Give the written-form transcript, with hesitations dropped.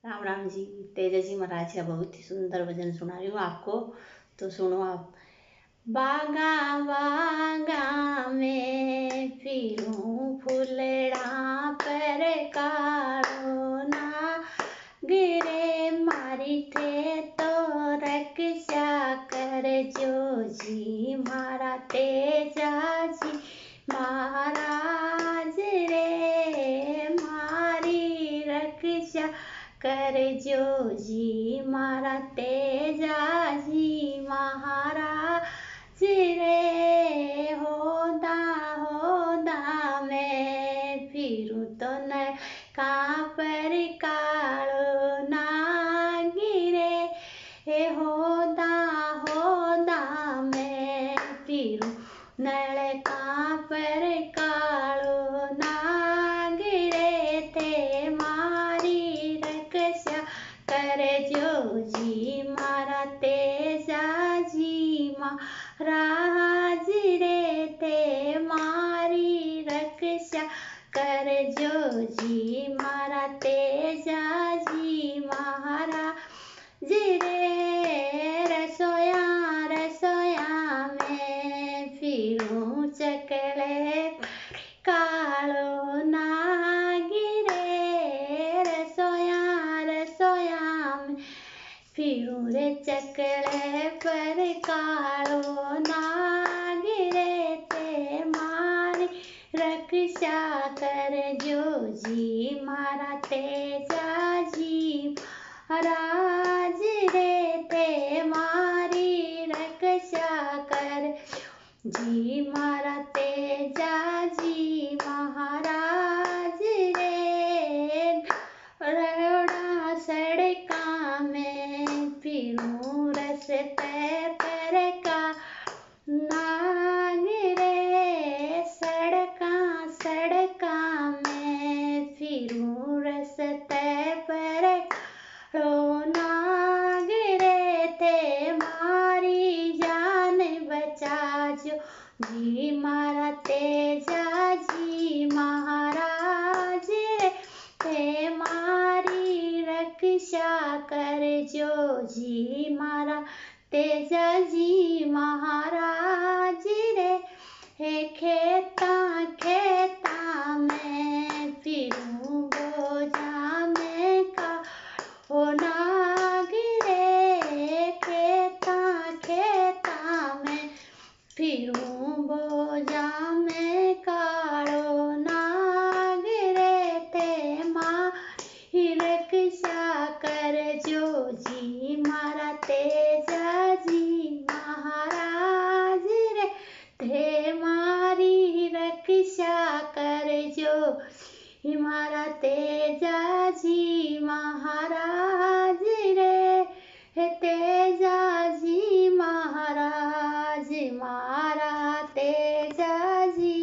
राम राम जी। तेजा जी महाराज का बहुत ही सुंदर भजन सुना रही हूँ आपको, तो सुनो आप। बागा बागा में फिरूं फुलड़ा पर काड़ो ना गिरे मारी थे तो रक्षा कर जो जी मारा तेजा जी महाराज रे मारी रक्षा कर जो जी मारा तेजा जी महाराज रे होदा होदा मैं फिरूं तो न कहाँ पर कालो ना गिरे होदा होदा मैं फिरूं नलका पर कालो ना गिरे थे मारी रक्षा कर जो जी मारा तेजा जी महाराज रे थे मारी रक्षा कर जो जी मारा तेजा जी महाराज रे रसोया रसोया में फिरूं चकले कालो ना गिरे रसोया रसोया में फिरूं रे चकले पर कालो ना गिरे ते मारी रक्षा कर जो जी मारा तेजा जी महाराज रे ते मारी रक्षा कर जी मारा तेजा जी महाराज रे रोड़ा सड़का में फिरूं रस्ते पर का नाग रे सड़का सड़का में फिरूं रस्ते पर रो नाग रे ते मारी जान बचा जो जी मारा तेजा जी महाराज रे ते मारी रक्षा कर जो जी मारा तेजा जी महाराज रे हे खेता खेता में फिरूं बोझा में का ओ नाग रे खेता खेता में फिरूं बोझा में काड़ो नाग रे ते मारी रक्षा कर जो जी मारा तेजा जी महाराज रे ते मारी रक्षा कर जो मारा तेजा जी महाराज रे।